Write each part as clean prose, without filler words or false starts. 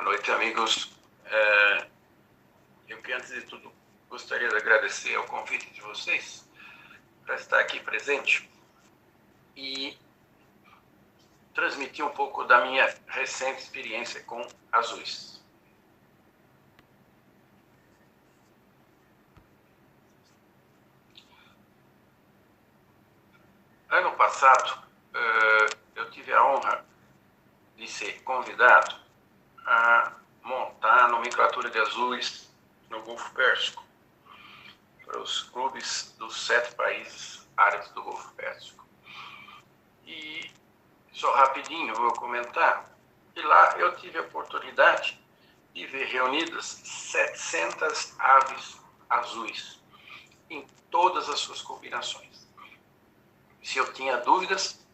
noite, amigos. Eu que, antes de tudo, gostaria de agradecer ao convite de vocês para estar aqui presente e transmitir um pouco da minha recente experiência com azuis. Ano passado, eu tive a honra de ser convidado a montar a nomenclatura de azuis no Golfo Pérsico, para os clubes dos 7 países árabes do Golfo Pérsico. E só rapidinho vou comentar, e lá eu tive a oportunidade de ver reunidas 700 aves azuis, em todas as suas combinações. Se eu tinha dúvidas,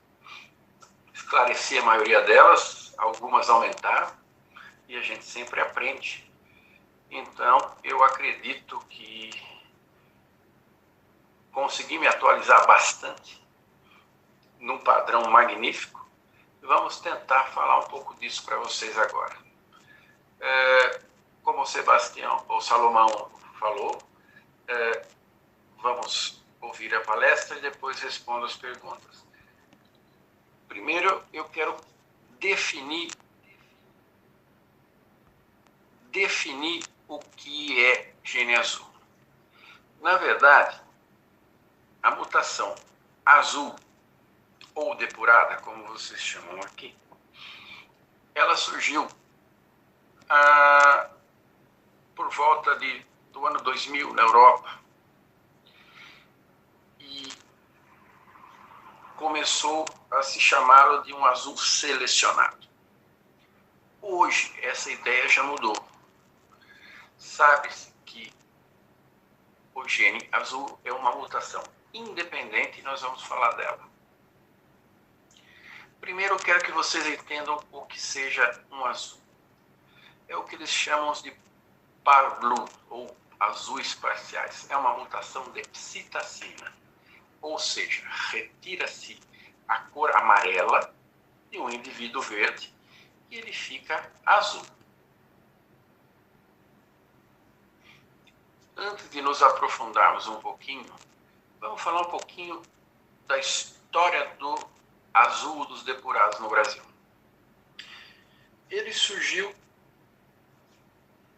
esclareci a maioria delas, algumas aumentaram, e a gente sempre aprende. Então, eu acredito que consegui me atualizar bastante, num padrão magnífico. Vamos tentar falar um pouco disso para vocês agora. Como o Sebastião, ou Salomão falou, vamos ouvir a palestra e depois respondo as perguntas. Primeiro, eu quero definir o que é gene azul. Na verdade, a mutação azul, ou depurada, como vocês chamam aqui, ela surgiu por volta do ano 2000 na Europa e começou a se chamá-lo de um azul selecionado. Hoje, essa ideia já mudou. Sabe-se que o gene azul é uma mutação independente e nós vamos falar dela. Primeiro, eu quero que vocês entendam o que seja um azul. É o que eles chamam de par-blue, ou azuis parciais. É uma mutação de psitacina, ou seja, retira-se a cor amarela de um indivíduo verde e ele fica azul. Antes de nos aprofundarmos um pouquinho, vamos falar um pouquinho da história do azul dos depurados no Brasil. Ele surgiu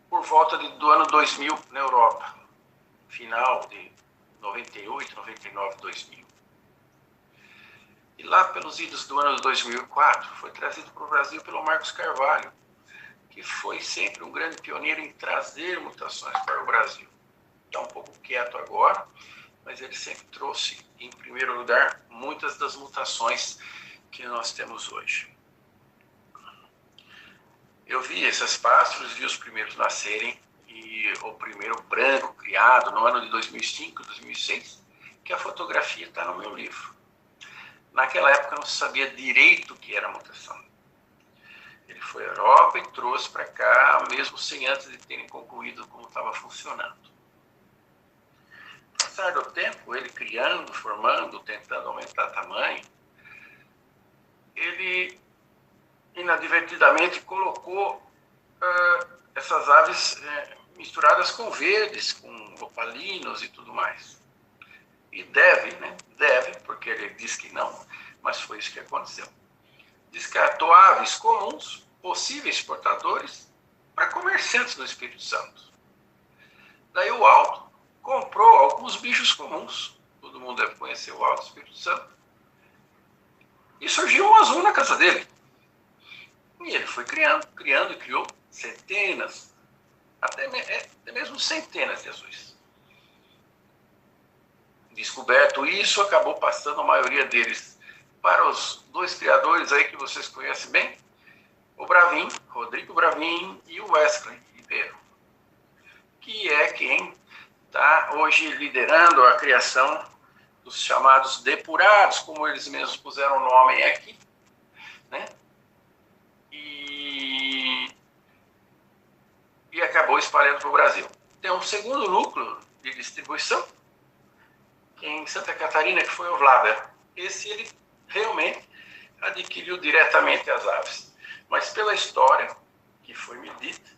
por volta do ano 2000 na Europa, final de 98, 99, 2000. E lá pelos idos do ano 2004, foi trazido para o Brasil pelo Marcos Carvalho, que foi sempre um grande pioneiro em trazer mutações para o Brasil. Está um pouco quieto agora, mas ele sempre trouxe, em primeiro lugar, muitas das mutações que nós temos hoje. Eu vi esses pássaros, vi os primeiros nascerem, e o primeiro branco criado no ano de 2005, 2006, que a fotografia está no meu livro. Naquela época não se sabia direito o que era mutação. Ele foi à Europa e trouxe para cá, mesmo sem antes de terem concluído como estava funcionando. Passar do tempo, ele criando, formando, tentando aumentar tamanho, ele inadvertidamente colocou essas aves misturadas com verdes, com opalinos e tudo mais. E deve, porque ele diz que não, mas foi isso que aconteceu. Descartou aves comuns, possíveis portadores, para comerciantes do Espírito Santo. Daí o Alto comprou alguns bichos comuns, todo mundo deve conhecer o Alto Espírito Santo, e surgiu um azul na casa dele. E ele foi criando e criou centenas, até mesmo centenas de azuis. Descoberto isso, acabou passando a maioria deles para os 2 criadores aí que vocês conhecem bem, o Bravin, Rodrigo Bravin, e o Wesley Ribeiro, que é quem está hoje liderando a criação dos chamados depurados, como eles mesmos puseram o nome aqui, né? E acabou espalhando para o Brasil. Tem um segundo núcleo de distribuição, que é em Santa Catarina, que foi o Vlaber. Esse ele realmente adquiriu diretamente as aves. Mas pela história, que que foi medida,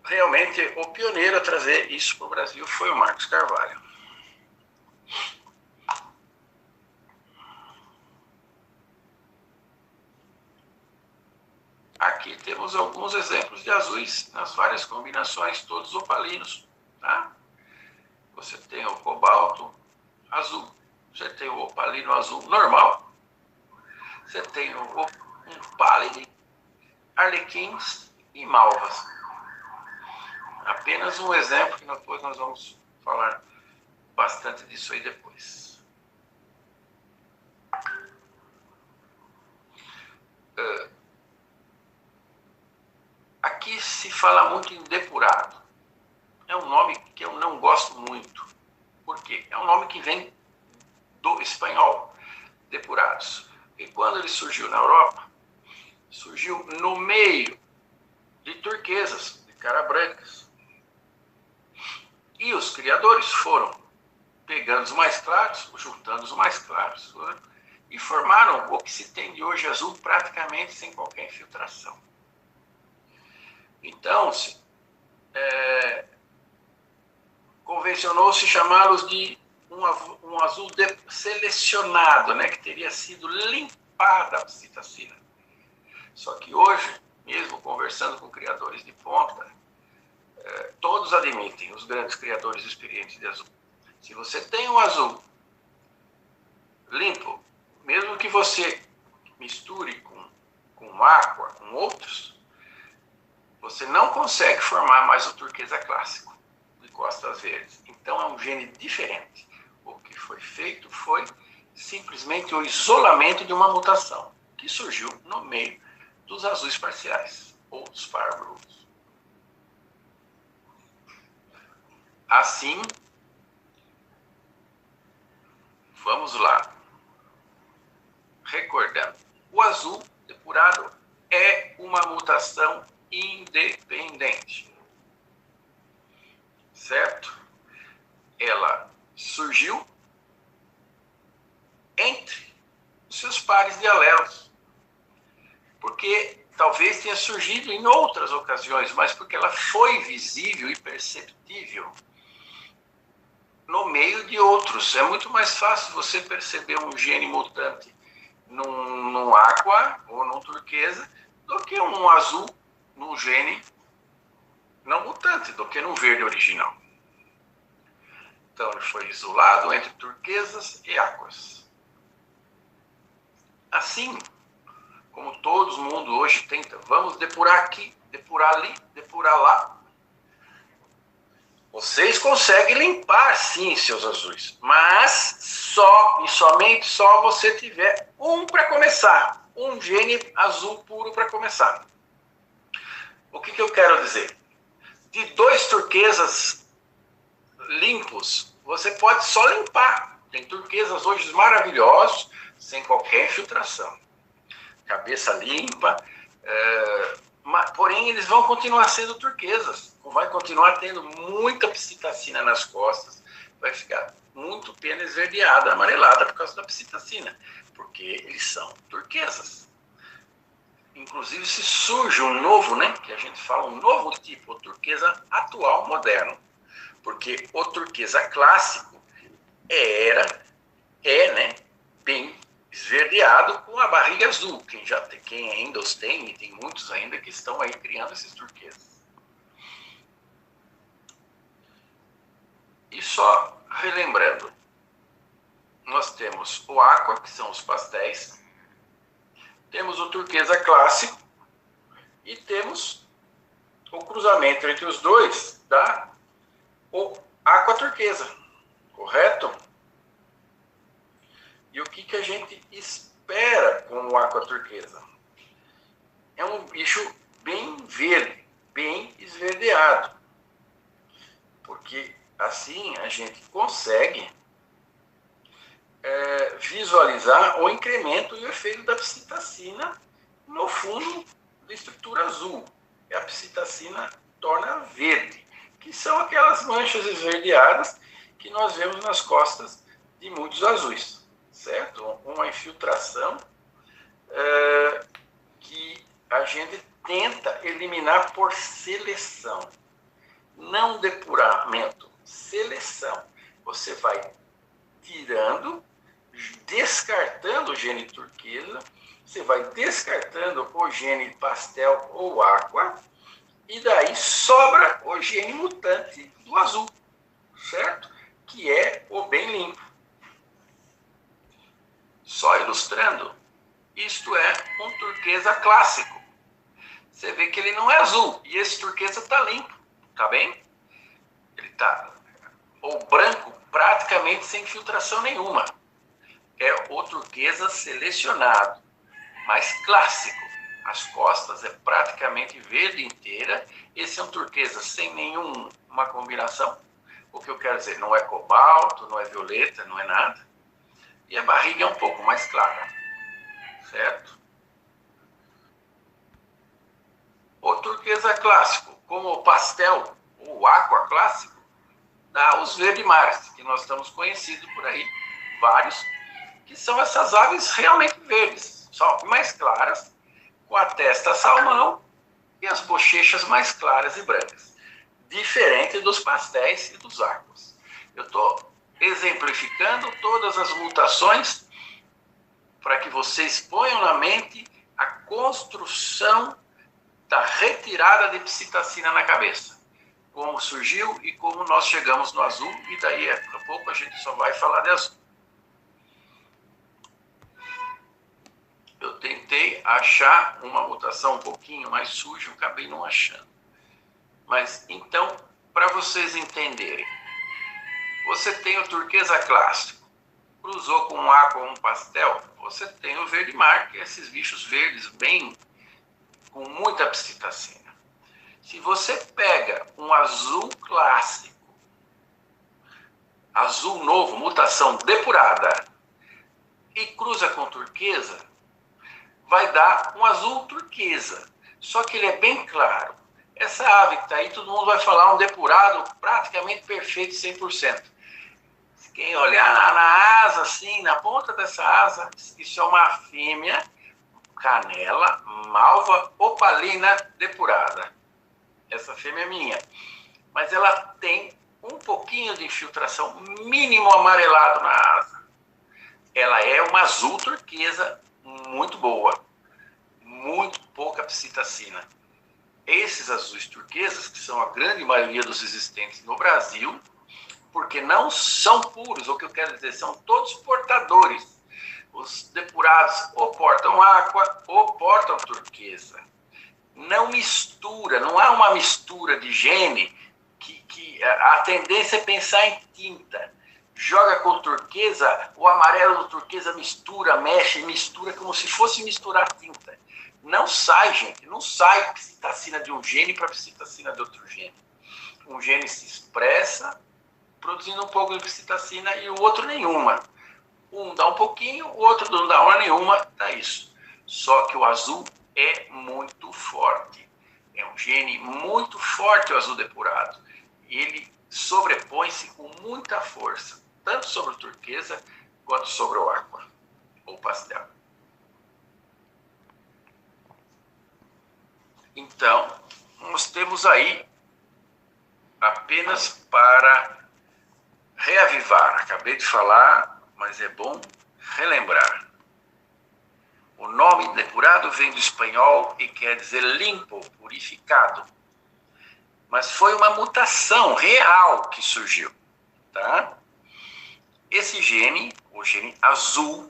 realmente o pioneiro a trazer isso para o Brasil foi o Marcos Carvalho. Aqui temos alguns exemplos de azuis nas várias combinações, todos opalinos. Tá? Você tem o cobalto azul, você tem o opalino azul normal, você tem um pálido, arlequins e malvas. Apenas um exemplo, que depois nós vamos falar bastante disso aí depois. Aqui se fala muito em depurado. É um nome que eu não gosto muito. Por quê? É um nome que vem do espanhol, depurados. E quando ele surgiu na Europa, surgiu no meio de turquesas, de cara brancas. E os criadores foram pegando os mais claros, juntando os mais claros, né? E formaram o que se tem de hoje azul praticamente sem qualquer infiltração. Então, convencionou-se chamá-los de um azul selecionado, né, que teria sido limpada a psitacina. Só que hoje, mesmo conversando com criadores de ponta, todos admitem, os grandes criadores experientes de azul. Se você tem um azul limpo, mesmo que você misture com aqua, com outros, você não consegue formar mais o turquesa clássico de costas verdes. Então é um gene diferente. O que foi feito foi simplesmente o isolamento de uma mutação que surgiu no meio dos azuis parciais, ou dos parabrudos. Assim, vamos lá. Recordando, o azul depurado é uma mutação independente. Certo? Ela surgiu entre os seus pares de alelos. Porque talvez tenha surgido em outras ocasiões, mas porque ela foi visível e perceptível no meio de outros. É muito mais fácil você perceber um gene mutante num aqua ou num turquesa do que um azul num gene não mutante, do que num verde original. Então ele foi isolado entre turquesas e aquas. Assim como todo mundo hoje tenta, vamos depurar aqui, depurar ali, depurar lá. Vocês conseguem limpar, sim, seus azuis, mas só e somente só você tiver um para começar, um gene azul puro para começar. O que eu quero dizer? De 2 turquesas limpos, você pode só limpar. Tem turquesas hoje maravilhosos, sem qualquer infiltração. Cabeça limpa, porém eles vão continuar sendo turquesas. Vai continuar tendo muita psitacina nas costas, vai ficar muito pena esverdeada, amarelada por causa da psitacina, porque eles são turquesas. Inclusive se surge um novo, né, que a gente fala um novo tipo, o turquesa atual moderno, porque o turquesa clássico é, né, bem esverdeado com a barriga azul. Quem ainda os tem, e tem muitos ainda que estão aí criando esses turquesas. E só relembrando, nós temos o aqua, que são os pastéis, temos o turquesa clássico e temos o cruzamento entre os dois da o aqua turquesa, correto? E o que a gente espera com o aqua turquesa? É um bicho bem verde, bem esverdeado, porque assim a gente consegue visualizar o incremento e o efeito da psitacina no fundo da estrutura azul. E a psitacina torna verde, que são aquelas manchas esverdeadas que nós vemos nas costas de muitos azuis, certo? Uma infiltração que a gente tenta eliminar por seleção, não depuramento, seleção. Você vai tirando, descartando o gene turquesa, você vai descartando o gene pastel ou aqua, e daí sobra o gene mutante do azul, certo? Que é o bem limpo. Só ilustrando, isto é um turquesa clássico. Você vê que ele não é azul, e esse turquesa está limpo, tá bem? Ele está ou branco, praticamente sem filtração nenhuma. É o turquesa selecionado, mais clássico. As costas é praticamente verde inteira. Esse é um turquesa sem nenhuma combinação. O que eu quero dizer, não é cobalto, não é violeta, não é nada. E a barriga é um pouco mais clara, certo? O turquesa clássico, como o pastel, o aqua clássico, dá os verde mares, que nós estamos conhecidos por aí, vários, que são essas aves realmente verdes, só mais claras, com a testa salmão e as bochechas mais claras e brancas, diferente dos pastéis e dos aquas. Eu estou exemplificando todas as mutações para que vocês ponham na mente a construção da retirada de psitacina na cabeça. Como surgiu e como nós chegamos no azul, e daí a pouco a gente só vai falar de azul. Eu tentei achar uma mutação um pouquinho mais suja, eu acabei não achando. Mas então, para vocês entenderem, você tem o turquesa clássico, cruzou com um aqua ou um pastel, você tem o verde mar, que é esses bichos verdes bem com muita psitacina. Se você pega um azul clássico, azul novo, mutação depurada, e cruza com turquesa, vai dar um azul turquesa. Só que ele é bem claro. Essa ave que está aí, todo mundo vai falar um depurado praticamente perfeito, 100%. Quem olhar na asa, assim, na ponta dessa asa, isso é uma fêmea canela, malva opalina depurada. Essa fêmea é minha. Mas ela tem um pouquinho de infiltração, mínimo amarelado na asa. Ela é uma azul turquesa muito boa. Muito pouca psitacina. Esses azuis turquesas, que são a grande maioria dos existentes no Brasil, porque não são puros, o que eu quero dizer, são todos portadores. Os depurados ou portam aqua ou portam turquesa. Não mistura, não há uma mistura de gene que a tendência é pensar em tinta. Joga com turquesa, o amarelo do turquesa mistura, mexe, mistura como se fosse misturar tinta. Não sai, gente, não sai psitacina de um gene para psitacina de outro gene. Um gene se expressa produzindo um pouco de psitacina e o outro nenhuma. Um dá um pouquinho, o outro não dá hora nenhuma, dá isso. Só que o azul é muito forte. É um gene muito forte, o azul depurado. Ele sobrepõe-se com muita força, tanto sobre o turquesa quanto sobre o aqua, ou pastel. Então, nós temos aí, apenas para reavivar, acabei de falar, mas é bom relembrar. O nome depurado vem do espanhol e quer dizer limpo, purificado. Mas foi uma mutação real que surgiu, tá? Esse gene, o gene azul,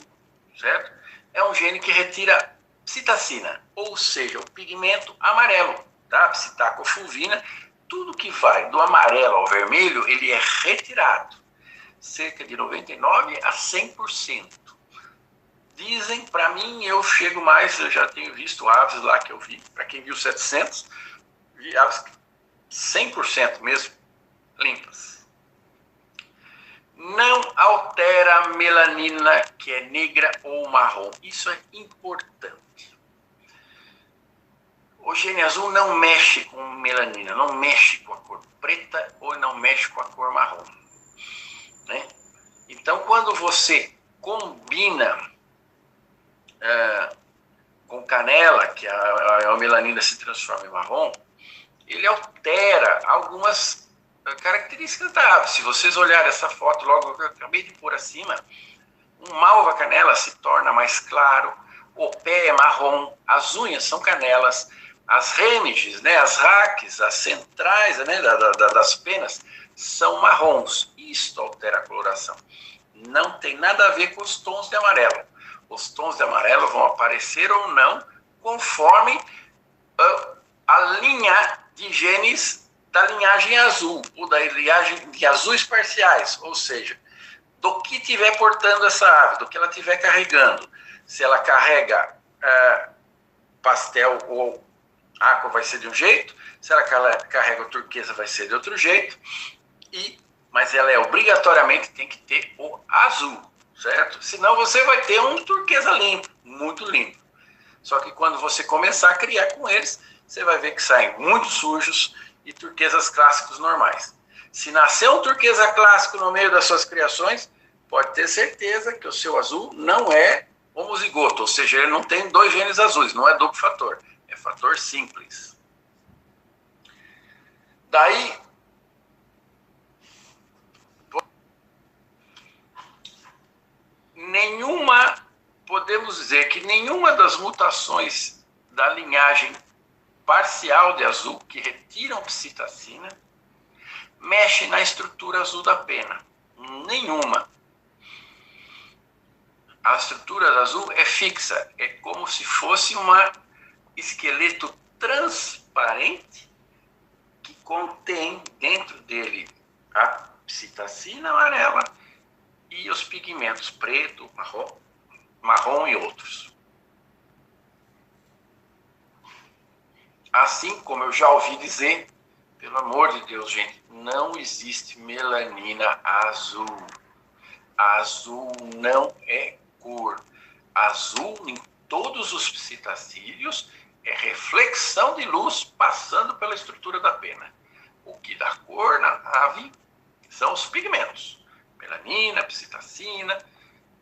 certo? É um gene que retira psitacina, ou seja, o pigmento amarelo, tá? Psitacofulvina, tudo que vai do amarelo ao vermelho, ele é retirado. Cerca de 99% a 100%. Dizem, para mim, eu chego mais, eu já tenho visto aves lá que eu vi, para quem viu 700, vi aves 100% mesmo, limpas. Não altera a melanina, que é negra ou marrom. Isso é importante. O gene azul não mexe com melanina, não mexe com a cor preta ou não mexe com a cor marrom. Né? Então, quando você combina com canela, que a melanina se transforma em marrom, ele altera algumas características da ave. Se vocês olharem essa foto logo que eu acabei de pôr acima, um malva canela se torna mais claro, o pé é marrom, as unhas são canelas, as remiges, né, as raques, as centrais, né, das penas são marrons. Isto altera a coloração. Não tem nada a ver com os tons de amarelo. Os tons de amarelo vão aparecer ou não conforme a linha de genes da linhagem azul, ou da linhagem de azuis parciais, ou seja, do que estiver portando essa ave, do que ela estiver carregando. Se ela carrega pastel ou aqua, vai ser de um jeito. Se ela carrega turquesa, vai ser de outro jeito. Mas ela obrigatoriamente tem que ter o azul, certo? Senão você vai ter um turquesa limpo, muito limpo. Só que quando você começar a criar com eles, você vai ver que saem muito sujos e turquesas clássicos normais. Se nascer um turquesa clássico no meio das suas criações, pode ter certeza que o seu azul não é homozigoto, ou seja, ele não tem 2 genes azuis, não é duplo fator, é fator simples. Daí, podemos dizer que nenhuma das mutações da linhagem parcial de azul, que retiram psitacina, mexe na estrutura azul da pena. Nenhuma. A estrutura azul é fixa, é como se fosse um esqueleto transparente que contém dentro dele a psitacina amarela e os pigmentos preto, marrom e outros. Assim como eu já ouvi dizer, pelo amor de Deus, gente, não existe melanina azul. Azul não é cor. Azul em todos os psitacídeos é reflexão de luz passando pela estrutura da pena. O que dá cor na ave são os pigmentos. Melanina, psitacina,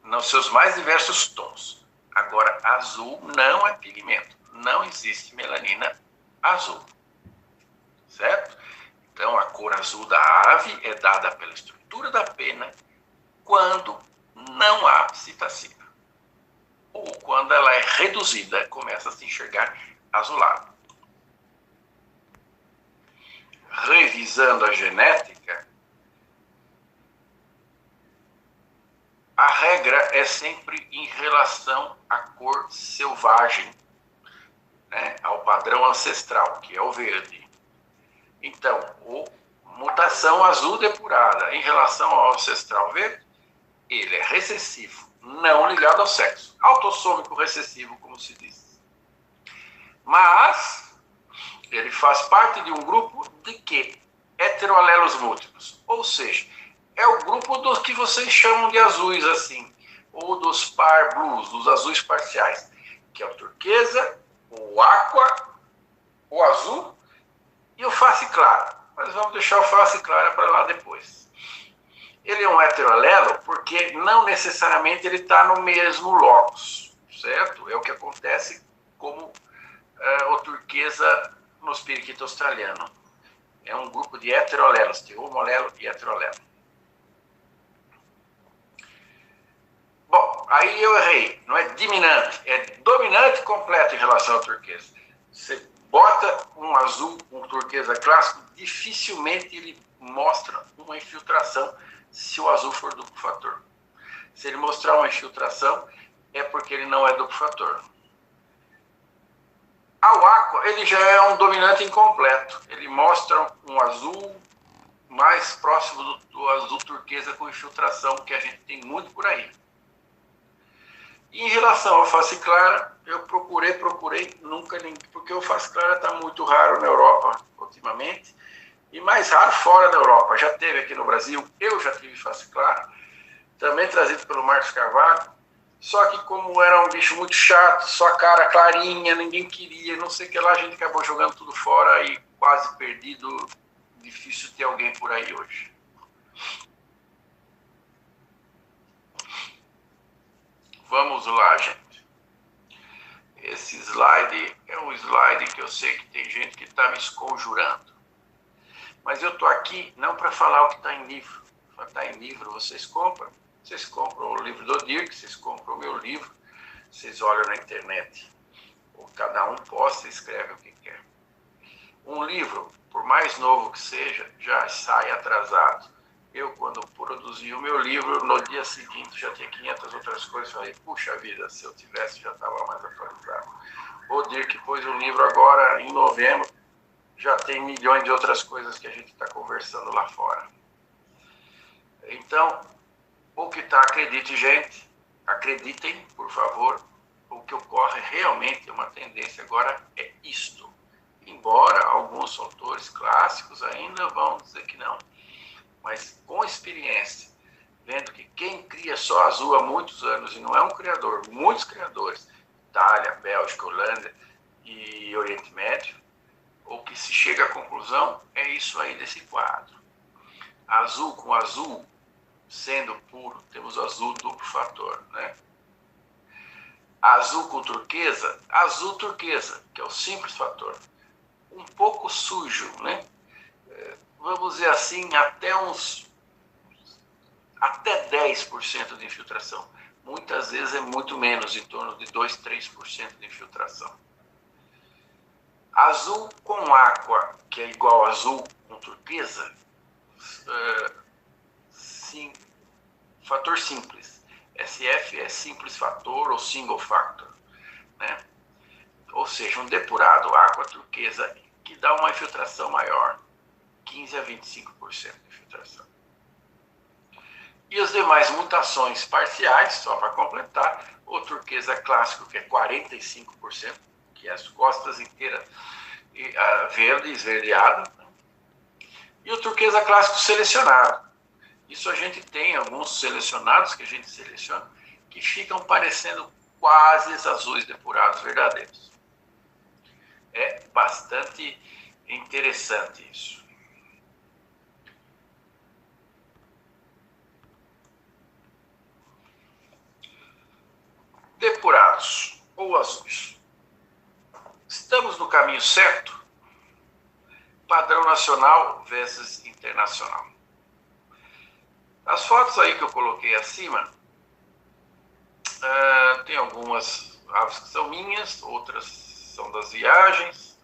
nos seus mais diversos tons. Agora, azul não é pigmento. Não existe melanina azul. Certo? Então, a cor azul da ave é dada pela estrutura da pena quando não há psitacina. Ou quando ela é reduzida, começa a se enxergar azulado. Revisando a genética, a regra é sempre em relação à cor selvagem, né, ao padrão ancestral, que é o verde. Então, mutação azul depurada em relação ao ancestral verde, ele é recessivo, não ligado ao sexo. Autossômico recessivo, como se diz. Mas ele faz parte de um grupo de quê? Heteroalelos múltiplos. Ou seja, é o grupo dos que vocês chamam de azuis assim, ou dos par blues, dos azuis parciais, que é o turquesa, o aqua, o azul e o face clara. Mas vamos deixar o face clara para lá depois. Ele é um heteroalelo porque não necessariamente ele está no mesmo locus, certo? É o que acontece como o turquesa no periquito australiano. É um grupo de heteroalelos, de homolelo e heteroalelo. Bom, aí eu errei. Não é dominante, é dominante completo em relação ao turquesa. Você bota um azul, um turquesa clássico, dificilmente ele mostra uma infiltração se o azul for duplo fator. Se ele mostrar uma infiltração, é porque ele não é duplo fator. Ao aqua, ele já é um dominante incompleto. Ele mostra um azul mais próximo do azul turquesa com infiltração, que a gente tem muito por aí. E em relação à face clara, eu procurei, nunca ninguém, porque o face clara está muito raro na Europa ultimamente, e mais raro fora da Europa. Já teve aqui no Brasil, eu já tive face clara, também trazido pelo Marcos Carvalho, só que como era um bicho muito chato, só a cara clarinha, ninguém queria, não sei o que lá, a gente acabou jogando tudo fora e quase perdido, difícil ter alguém por aí hoje. Vamos lá, gente. Esse slide é um slide que eu sei que tem gente que está me esconjurando. Mas eu estou aqui não para falar o que está em livro. Para estar em livro, vocês compram o livro do Dirk, vocês compram o meu livro, vocês olham na internet. Ou cada um posta e escreve o que quer. Um livro, por mais novo que seja, já sai atrasado. Eu, quando produzi o meu livro, no dia seguinte já tinha 500 outras coisas. Falei, puxa vida, se eu tivesse, já estava mais atualizado. O Dirk pôs um livro agora, em novembro, já tem milhões de outras coisas que a gente está conversando lá fora. Então, o que está, acredite, gente, acreditem, por favor, o que ocorre realmente é uma tendência agora é isto. Embora alguns autores clássicos ainda vão dizer que não. Mas com experiência, vendo que quem cria só azul há muitos anos, e não é um criador, muitos criadores, Itália, Bélgica, Holanda e Oriente Médio, o que se chega à conclusão é isso aí desse quadro. Azul com azul, sendo puro, temos azul duplo fator, né? Azul com turquesa, azul turquesa, que é o simples fator. Um pouco sujo, né? Vamos dizer assim, até 10% de infiltração. Muitas vezes é muito menos, em torno de 2, 3% de infiltração. Azul com aqua, que é igual a azul com turquesa, sim, fator simples. SF é simples fator ou single factor, né? Ou seja, um depurado aqua turquesa que dá uma infiltração maior, 15 a 25% de infiltração. E as demais mutações parciais, só para completar, o turquesa clássico, que é 45%, que é as costas inteiras verde, esverdeado, e o turquesa clássico selecionado. Isso a gente tem alguns selecionados que a gente seleciona que ficam parecendo quase azuis depurados verdadeiros. É bastante interessante isso. Depurados ou azuis. Estamos no caminho certo? Padrão nacional versus internacional. As fotos aí que eu coloquei acima, tem algumas aves que são minhas, outras são das viagens,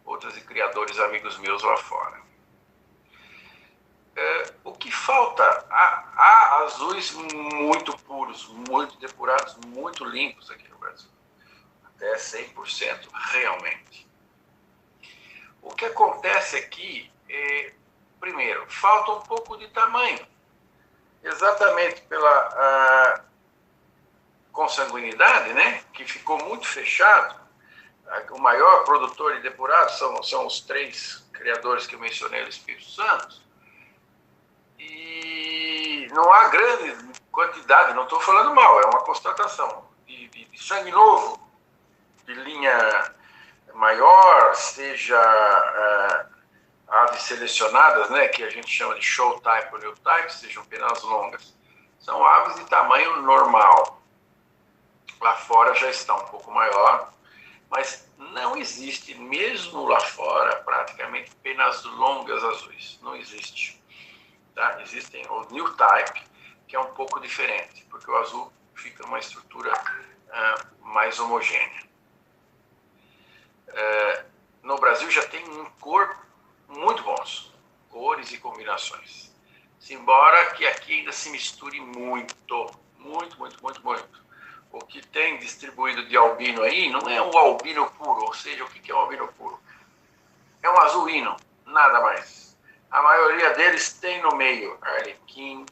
outras de criadores amigos meus lá fora. O que falta? Há azuis muito puros, muito depurados, muito limpos aqui no Brasil. Até 100% realmente. O que acontece aqui primeiro, falta um pouco de tamanho. Exatamente pela consanguinidade, né? Que ficou muito fechado. O maior produtor de depurados são os 3 criadores que eu mencionei do Espírito Santo. E não há grande quantidade, não estou falando mal, é uma constatação, de sangue novo, de linha maior, seja aves selecionadas, né, que a gente chama de show type ou new type, sejam penas longas. São aves de tamanho normal. Lá fora já está um pouco maior, mas não existe, mesmo lá fora, praticamente penas longas azuis. Não existe. Tá? Existem o new type, que é um pouco diferente, porque o azul fica uma estrutura mais homogênea. No Brasil já tem cor muito bons, cores e combinações. Embora que aqui ainda se misture muito. O que tem distribuído de albino aí não é um albino puro, ou seja, o que é um albino puro? É um azuíno, nada mais. A maioria deles tem no meio arlequim,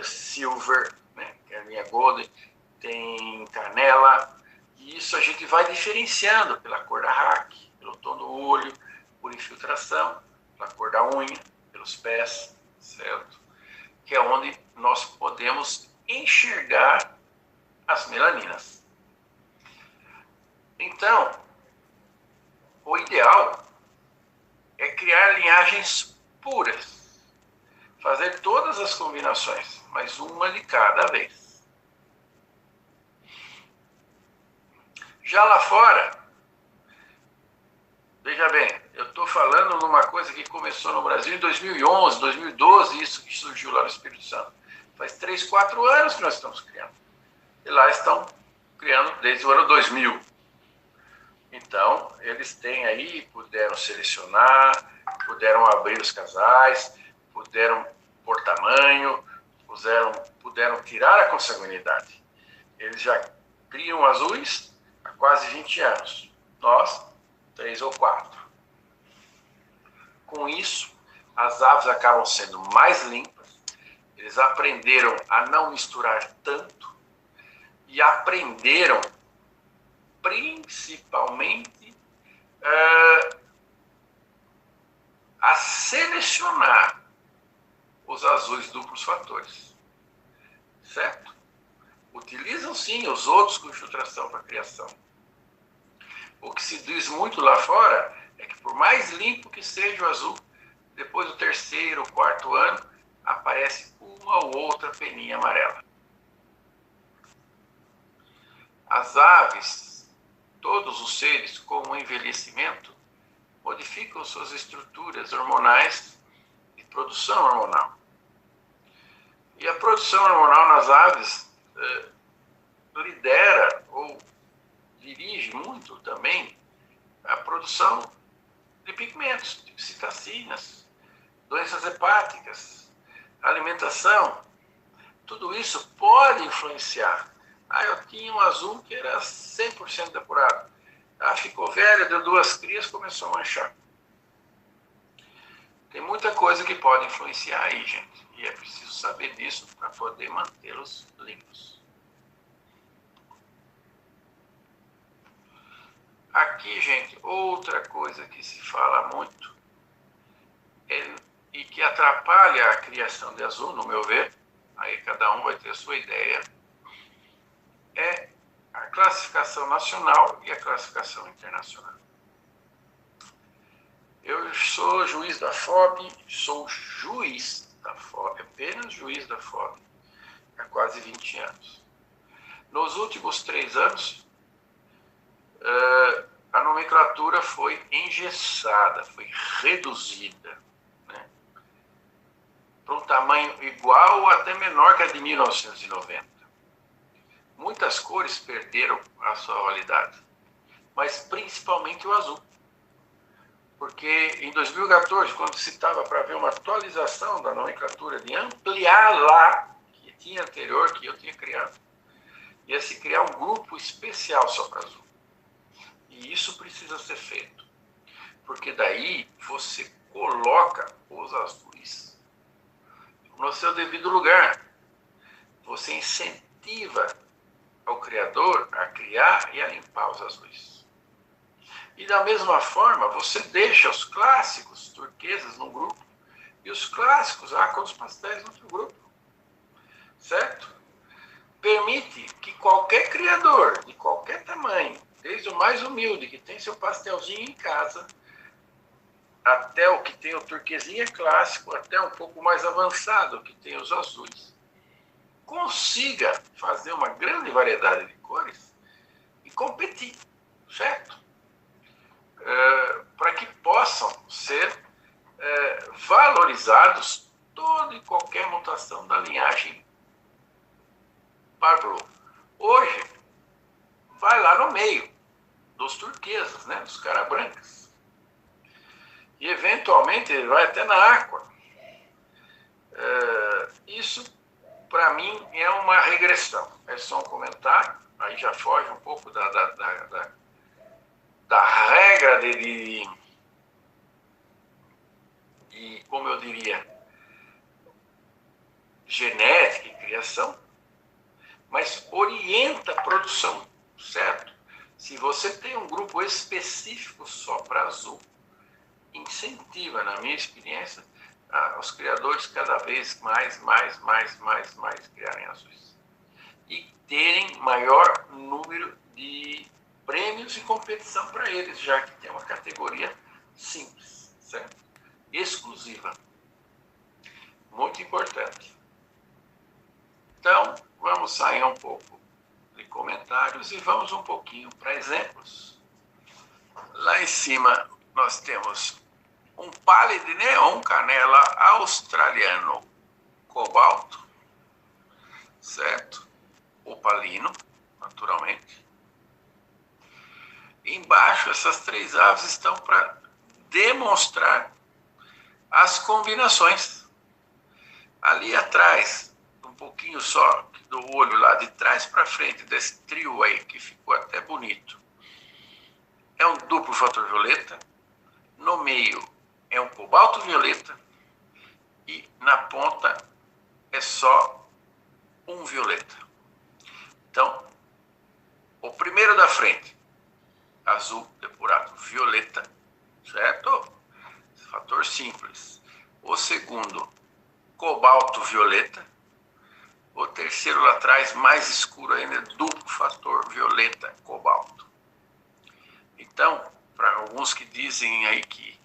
silver, né, que é a linha golden, tem canela, e isso a gente vai diferenciando pela cor da hack, pelo tom do olho, por infiltração, pela cor da unha, pelos pés, certo? Que é onde nós podemos enxergar as melaninas. Então, o ideal é criar linhagens puras, fazer todas as combinações, mas uma de cada vez. Já lá fora, veja bem, eu estou falando numa coisa que começou no Brasil em 2011, 2012, isso que surgiu lá no Espírito Santo. Faz 3, 4 anos que nós estamos criando. E lá estão criando desde o ano 2000. Então, eles têm aí, puderam selecionar, puderam abrir os casais, puderam por tamanho, puderam tirar a consanguinidade. Eles já criam azuis há quase 20 anos. Nós, 3 ou 4. Com isso, as aves acabam sendo mais limpas, eles aprenderam a não misturar tanto e aprenderam principalmente a selecionar os azuis duplos fatores, certo? Utilizam sim os outros com infiltração para criação. O que se diz muito lá fora é que por mais limpo que seja o azul, depois do 3º, 4º ano, aparece uma ou outra peninha amarela. As aves, todos os seres com o envelhecimento, modificam suas estruturas hormonais e produção hormonal. E a produção hormonal nas aves lidera ou dirige muito também a produção de pigmentos, de citacinas, doenças hepáticas, alimentação. Tudo isso pode influenciar. Eu tinha um azul que era 100% depurado. Ficou velho, deu 2 crias, começou a manchar. Tem muita coisa que pode influenciar aí, gente. E é preciso saber disso para poder mantê-los limpos. Aqui, gente, outra coisa que se fala muito e que atrapalha a criação de azul, no meu ver, aí cada um vai ter a sua ideia, é a classificação nacional e a classificação internacional. Eu sou juiz da FOB, apenas juiz da FOB, há quase 20 anos. Nos últimos 3 anos, a nomenclatura foi engessada, foi reduzida, né, para um tamanho igual ou até menor que a de 1990. Muitas cores perderam a sua validade, mas principalmente o azul. Porque em 2014, quando se estava para ver uma atualização da nomenclatura, de ampliar lá, que tinha anterior, que eu tinha criado, ia se criar um grupo especial só para azul. E isso precisa ser feito, porque daí você coloca os azuis no seu devido lugar. Você incentiva ao criador a criar e a limpar os azuis. E da mesma forma, você deixa os clássicos turquesas num grupo e os clássicos cores pastéis no outro grupo. Certo? Permite que qualquer criador, de qualquer tamanho, desde o mais humilde, que tem seu pastelzinho em casa, até o que tem o turquesinha clássico, até um pouco mais avançado, que tem os azuis, consiga fazer uma grande variedade de cores e competir, certo? Para que possam ser valorizados toda e qualquer mutação da linhagem Parbleu. Hoje, vai lá no meio dos turquesas, né, dos caras brancas. E, eventualmente, ele vai até na aqua. Isso, para mim, é uma regressão. É só um comentário, aí já foge um pouco da regra de, como eu diria, genética e criação, mas orienta a produção, certo? Se você tem um grupo específico só para azul, incentiva, na minha experiência, os criadores cada vez mais criarem azuis. E terem maior número de prêmios e competição para eles, já que tem uma categoria simples, certo? Exclusiva. Muito importante. Então, vamos sair um pouco de comentários e vamos um pouquinho para exemplos. Lá em cima nós temos um pálido neon canela australiano cobalto, certo? Opalino, naturalmente. Embaixo, essas três aves estão para demonstrar as combinações. Ali atrás, um pouquinho só do olho lá de trás para frente, desse trio aí, que ficou até bonito. É um duplo fator violeta, no meio é um cobalto violeta e na ponta é só um violeta. Então, o primeiro da frente, azul depurado violeta, certo? Fator simples. O segundo, cobalto violeta. O terceiro lá atrás, mais escuro ainda, duplo fator violeta cobalto. Então, para alguns que dizem aí que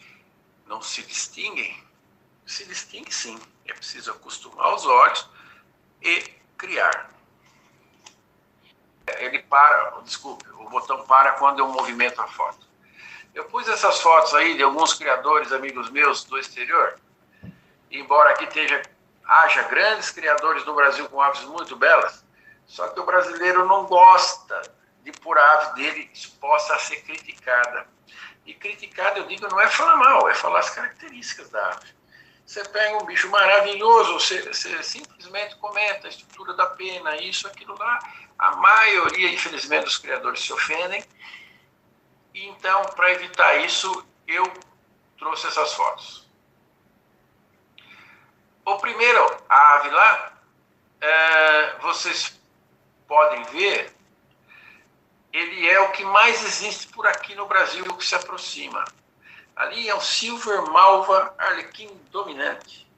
não se distingue sim. É preciso acostumar os olhos e criar. Ele para, desculpe, o botão para quando eu movimento a foto. Eu pus essas fotos aí de alguns criadores, amigos meus do exterior, embora aqui haja grandes criadores no Brasil com aves muito belas, só que o brasileiro não gosta de pôr a ave dele exposta a ser criticada. E criticada, eu digo, não é falar mal, é falar as características da ave. Você pega um bicho maravilhoso, você simplesmente comenta a estrutura da pena, isso, aquilo lá. A maioria, infelizmente, dos criadores se ofendem. E então, para evitar isso, eu trouxe essas fotos. O primeiro, a ave lá, vocês podem ver, ele é o que mais existe por aqui no Brasil, o que se aproxima. Ali é um Silver Malva Arlequim dominante,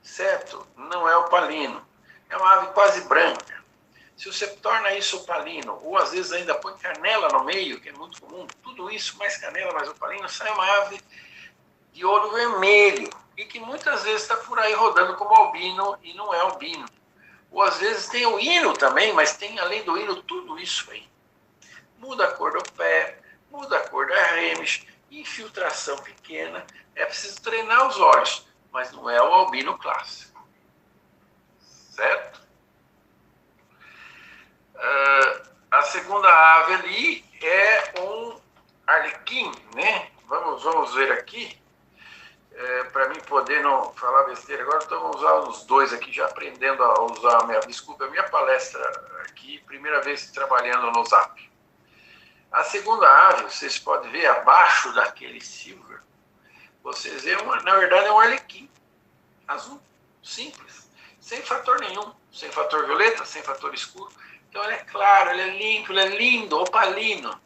certo? Não é opalino. É uma ave quase branca. Se você torna isso opalino, ou às vezes ainda põe canela no meio, que é muito comum, tudo isso, mais canela, mais opalino, sai uma ave de olho vermelho, e que muitas vezes está por aí rodando como albino, e não é albino. Ou às vezes tem o hino também, mas tem além do hino tudo isso aí. Muda a cor do pé, muda a cor da remes, infiltração pequena, é preciso treinar os olhos, mas não é o albino clássico. Certo? A segunda ave ali é um arlequim, né? Vamos ver aqui, para mim poder não falar besteira agora, então vamos usar os dois aqui, já aprendendo a usar a minha palestra aqui, primeira vez trabalhando no Zap. A segunda ave, vocês podem ver abaixo daquele silver, vocês veem, na verdade é um arlequim azul, simples, sem fator nenhum, sem fator violeta, sem fator escuro. Então ele é claro, ele é limpo, ele é lindo, opalino.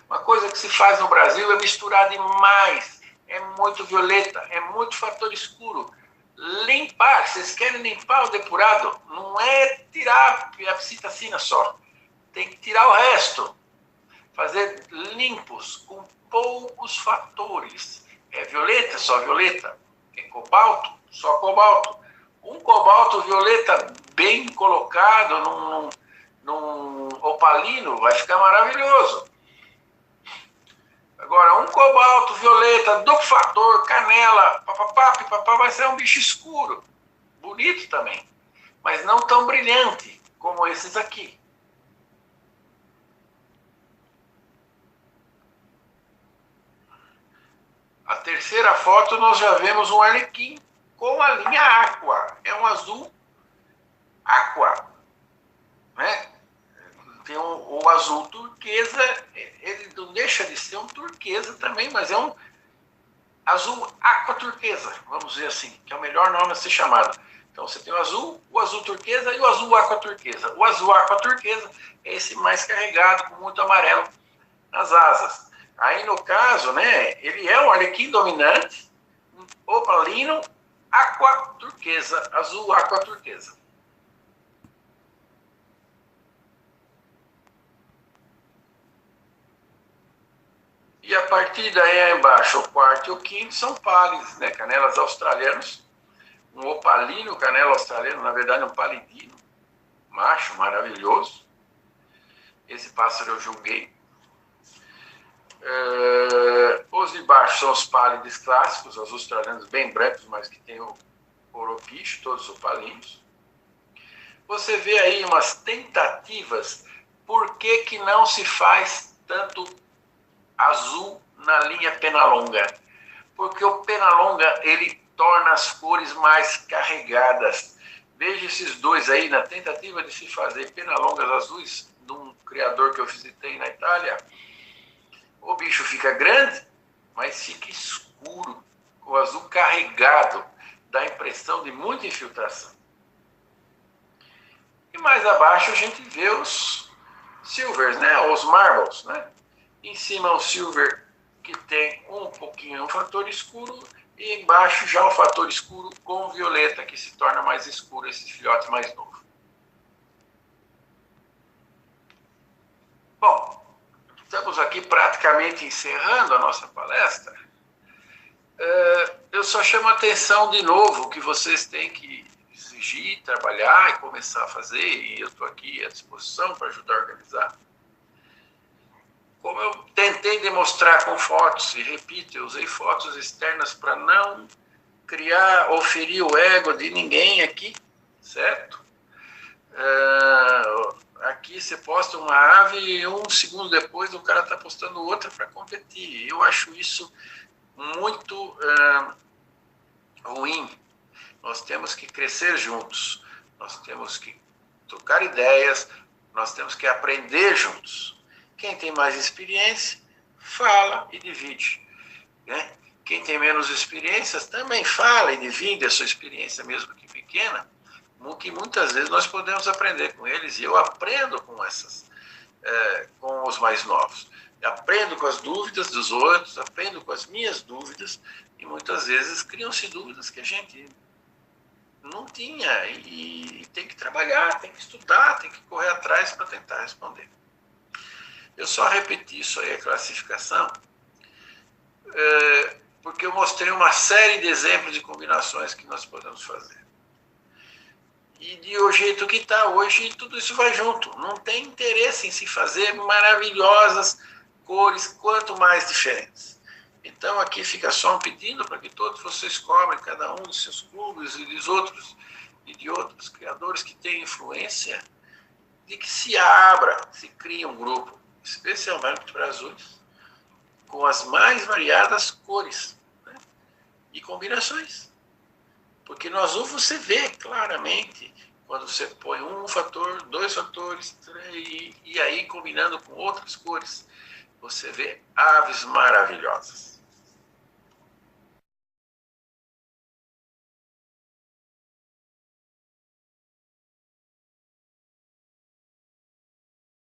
Uma coisa que se faz no Brasil é misturar demais, é muito violeta, é muito fator escuro. Limpar, vocês querem limpar o depurado, não é tirar a psitacina só, tem que tirar o resto. Fazer limpos com poucos fatores. É violeta, só violeta. É cobalto, só cobalto. Um cobalto violeta bem colocado num opalino vai ficar maravilhoso. Agora, um cobalto violeta, duplo fator, canela, papapá, vai ser um bicho escuro. Bonito também. Mas não tão brilhante como esses aqui. A terceira foto nós já vemos um arlequim com a linha aqua. É um azul aqua. Né? Tem o azul turquesa, ele não deixa de ser um turquesa também, mas é um azul aqua turquesa, vamos dizer assim, que é o melhor nome a ser chamado. Então você tem o azul turquesa e o azul aqua turquesa. O azul aqua turquesa é esse mais carregado, com muito amarelo nas asas. Aí, no caso, né, ele é um arlequim dominante, opalino, aqua turquesa, azul aqua turquesa. E a partir daí, embaixo, o quarto e o quinto são pálidos, né, canelas australianas. Um opalino canela australiano, na verdade, um palidino, macho, maravilhoso. Esse pássaro eu julguei. Os de baixo são os pálidos clássicos, os australianos bem brancos, mas que tem o oropicho, todos opalinhos. Você vê aí umas tentativas. Por que que não se faz tanto azul na linha penalonga? Porque o penalonga, ele torna as cores mais carregadas. Veja esses dois aí, na tentativa de se fazer penalongas azuis, de um criador que eu visitei na Itália. O bicho fica grande, mas fica escuro. O azul carregado dá a impressão de muita infiltração. E mais abaixo a gente vê os silvers, né? Os marbles, né? Em cima o silver que tem um fator escuro, e embaixo já o fator escuro com violeta, que se torna mais escuro esse filhote mais novo. Bom, estamos aqui praticamente encerrando a nossa palestra. Eu só chamo a atenção de novo que vocês têm que exigir, trabalhar e começar a fazer, e eu estou aqui à disposição para ajudar a organizar. Como eu tentei demonstrar com fotos, e repito, eu usei fotos externas para não criar ou ferir o ego de ninguém aqui, certo? Aqui você posta uma ave e um segundo depois o cara está postando outra para competir. Eu acho isso muito ruim. Nós temos que crescer juntos, nós temos que trocar ideias, nós temos que aprender juntos. Quem tem mais experiência, fala e divide, né? Quem tem menos experiências também fala e divide a sua experiência, mesmo que pequena, que muitas vezes nós podemos aprender com eles, e eu aprendo com com os mais novos. Eu aprendo com as dúvidas dos outros, aprendo com as minhas dúvidas, e muitas vezes criam-se dúvidas que a gente não tinha, e tem que trabalhar, tem que estudar, tem que correr atrás para tentar responder. Eu só repeti isso aí, a classificação, porque eu mostrei uma série de exemplos de combinações que nós podemos fazer. E do jeito que está hoje, tudo isso vai junto. Não tem interesse em se fazer maravilhosas cores, quanto mais diferentes. Então aqui fica só um pedido para que todos vocês cobrem, cada um dos seus clubes e de outros criadores que têm influência, de que se abra, se crie um grupo, especialmente para azuis, com as mais variadas cores, né? E combinações. Porque no azul você vê claramente quando você põe um fator, dois fatores, três, e aí combinando com outras cores, você vê aves maravilhosas.